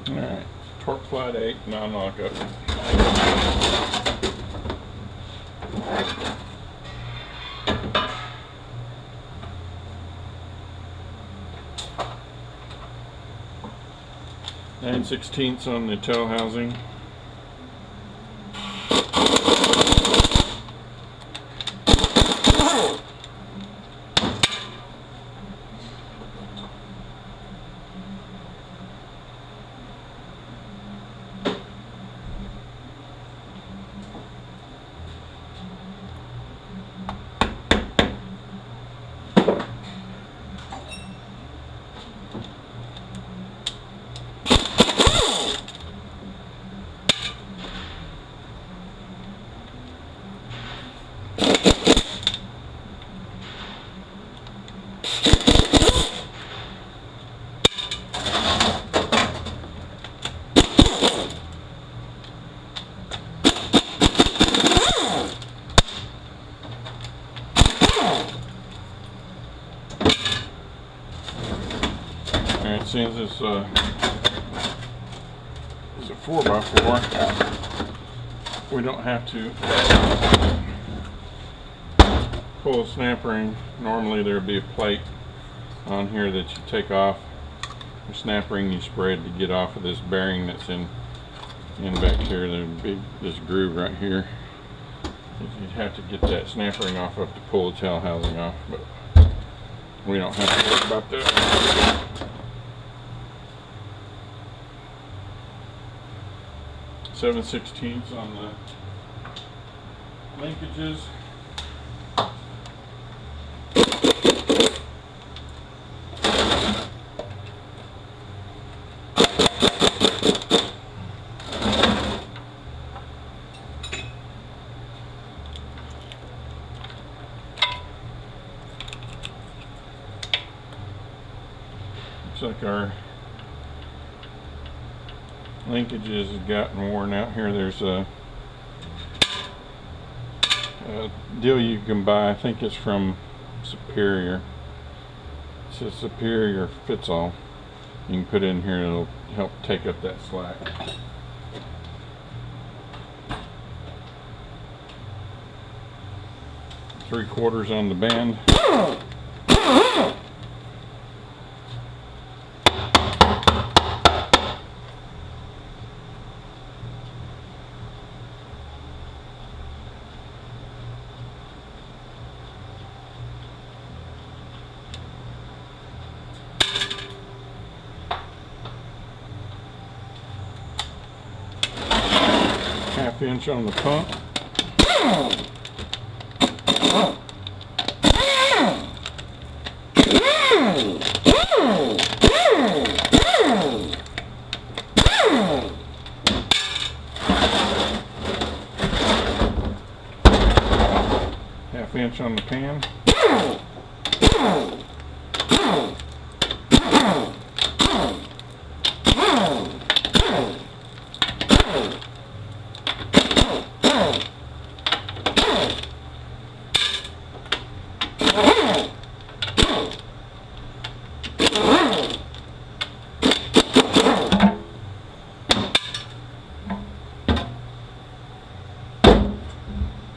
Alright, Torqueflite 8 non-lockup. Nine 16ths on the tow housing. Alright, since it's a 4x4, we don't have to pull a snap ring. Normally there would be a plate on here that you take off. The snap ring you spread to get off of this bearing that's in back here. There would be this groove right here. You'd have to get that snap ring off of to pull the tail housing off, but we don't have to worry about that. 7/16 on the linkages. Looks like our linkages have gotten worn out here. There's a deal you can buy, I think it's from Superior. It says Superior fits all. You can put it in here, it'll help take up that slack. Three-quarters on the band. Half-inch on the pump. Half-inch on the pan.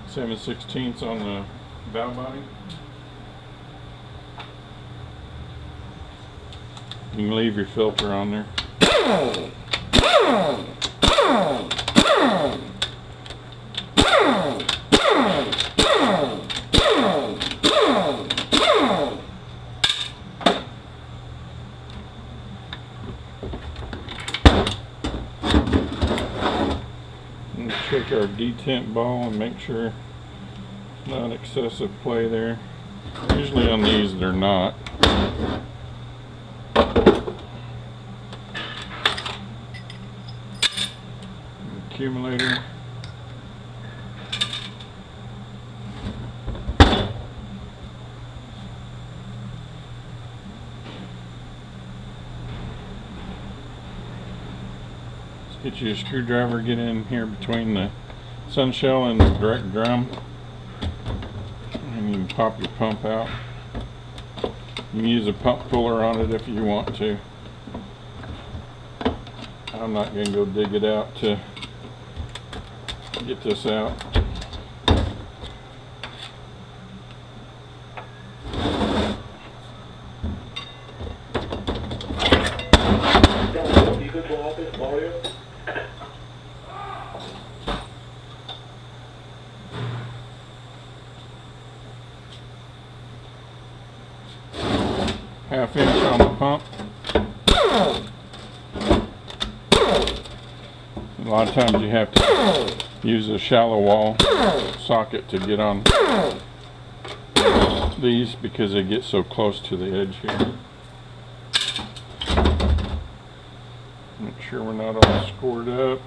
7/16 on the valve body. You can leave your filter on there. And check our detent ball and make sure not excessive play there. Usually on these they're not. Accumulator. Let's get you a screwdriver, get in here between the sun shell and the direct drum. And you can pop your pump out. You can use a pump puller on it if you want to. I'm not going to go dig it out to get this out. Half inch on the pump. A lot of times you have to use a shallow wall socket to get on these because they get so close to the edge here. Make sure we're not all scored up.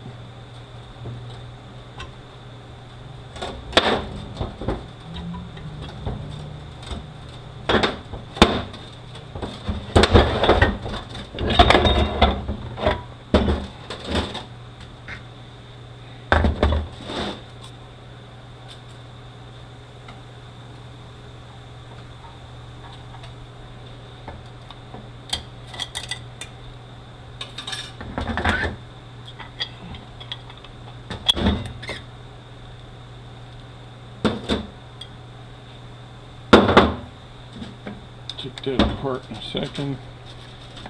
Take that apart in a second.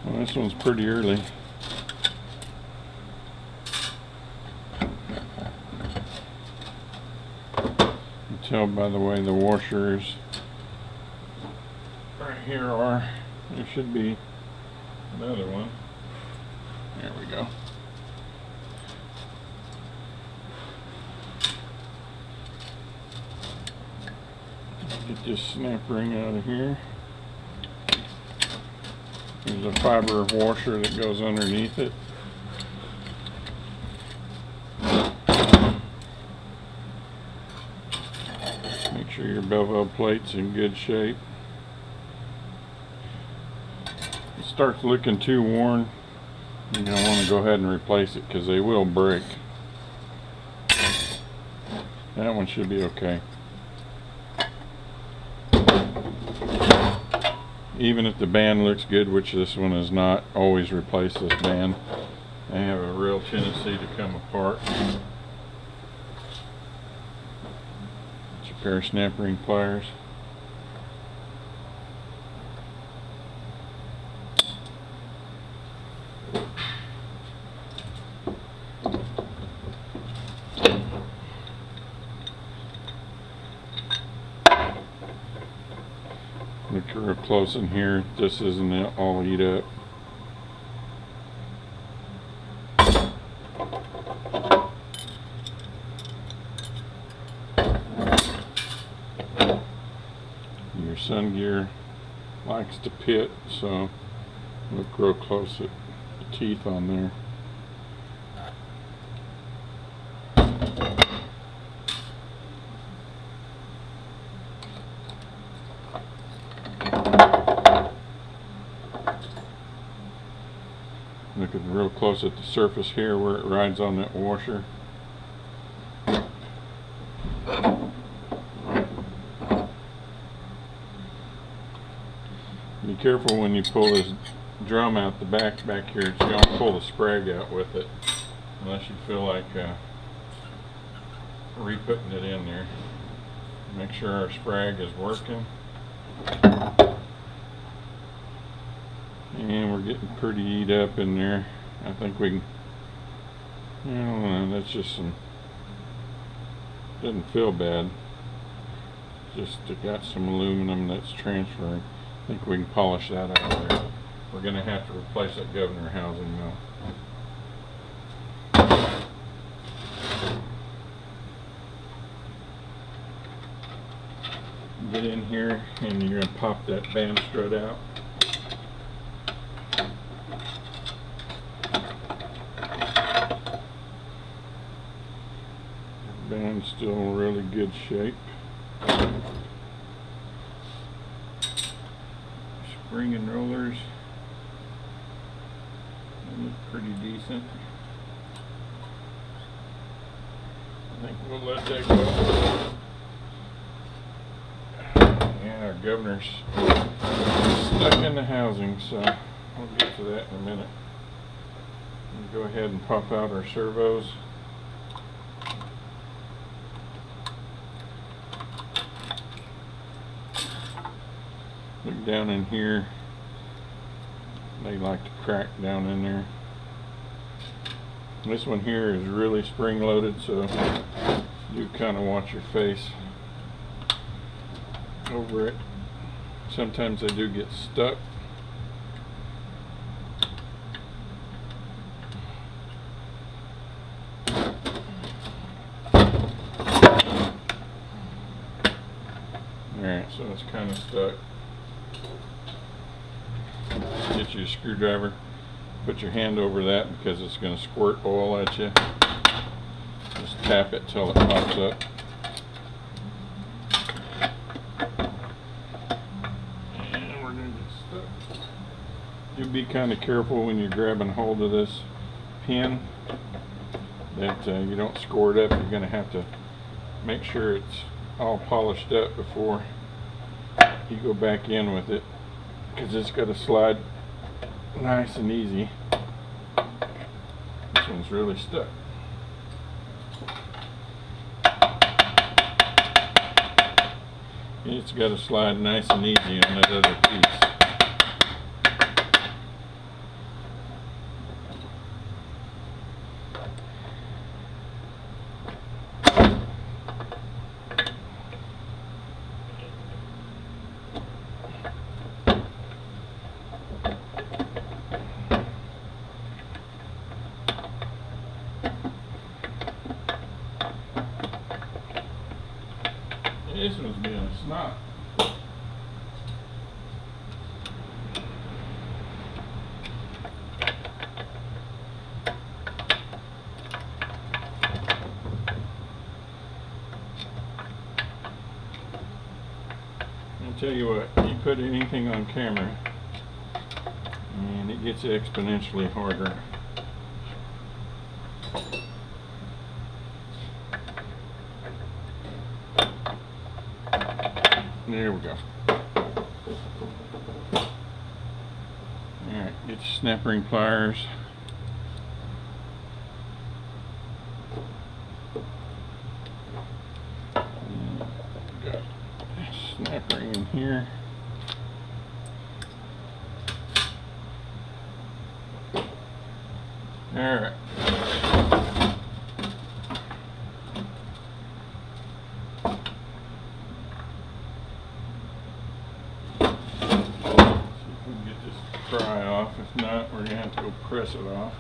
Well, this one's pretty early. You can tell by the way the washers right here are. There should be another one. There we go. Get this snap ring out of here. There's a fiber washer that goes underneath it. Make sure your bevel plate's in good shape. If it starts looking too worn, you're going to want to go ahead and replace it because they will break. That one should be okay. Even if the band looks good, which this one is not, always replace this band. They have a real tendency to come apart. It's a pair of snap ring pliers. Look real close in here. This isn't all eat up. Your sun gear likes to pit, so look real close at the teeth on there. Looking real close at the surface here where it rides on that washer. Be careful when you pull this drum out the back here. Don't pull the sprag out with it unless you feel like re-putting it in there. Make sure our sprag is working. And we're getting pretty eat up in there. I think we can, I don't know, that's just some, doesn't feel bad. Just got some aluminum that's transferring. I think we can polish that out of there. We're going to have to replace that governor housing though. Get in here and you're going to pop that band strut out. Band's still in really good shape. Spring and rollers look pretty decent. I think we'll let that go. Yeah, our governor's stuck in the housing, so we'll get to that in a minute. Go ahead and pop out our servos. Look down in here. They like to crack down in there. This one here is really spring loaded, so you kind of watch your face over it. Sometimes they do get stuck. Alright, so it's kind of stuck. Get you a screwdriver, put your hand over that because it's going to squirt oil at you. Just tap it till it pops up. And we're going to get stuck. You be kind of careful when you're grabbing hold of this pin that you don't score it up. You're going to have to make sure it's all polished up before you go back in with it, because it's got to slide nice and easy. This one's really stuck. It's got to slide nice and easy on that other piece. This one's being a snot. I'll tell you what, you put anything on camera and it gets exponentially harder. There we go. Alright, get your snap ring pliers. Got a snap ring in here. Alright. Pry off. If not, we're going to have to go press it off.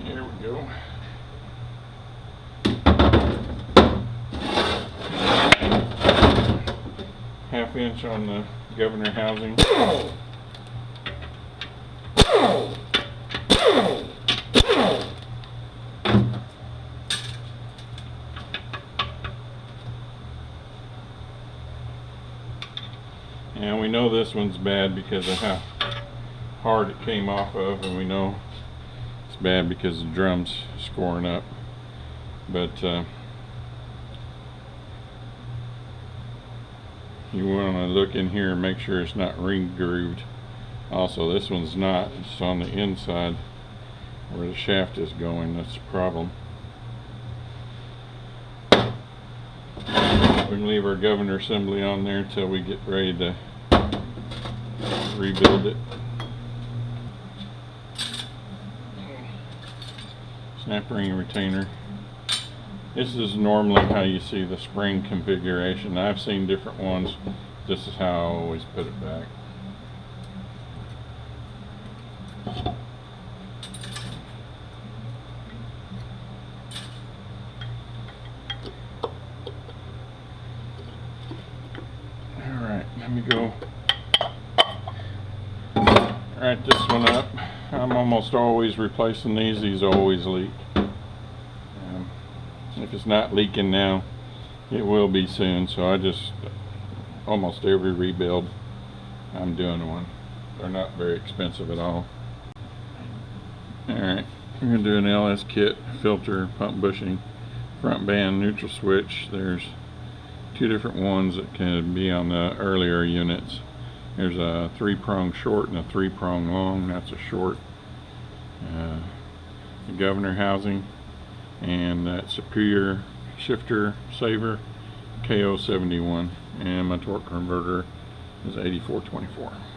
Here we go. Half inch on the governor housing. And we know this one's bad because of how hard it came off of, and we know it's bad because the drum's scoring up. But you want to look in here and make sure it's not ring grooved. Also, this one's not. It's on the inside where the shaft is going. That's the problem. We can leave our governor assembly on there until we get ready to rebuild it. Snap ring retainer. This is normally how you see the spring configuration. I've seen different ones. This is how I always put it back. Alright, let me go write this one up. I'm almost always replacing these. These always leak. If it's not leaking now, it will be soon. So I just, almost every rebuild, I'm doing one. They're not very expensive at all. Alright, I'm going to do an LS kit, filter, pump bushing, front band, neutral switch. There's two different ones that can be on the earlier units. There's a 3-prong short and a 3-prong long. That's a short. The governor housing, and that Superior shifter saver KO71, and my torque converter is 8424.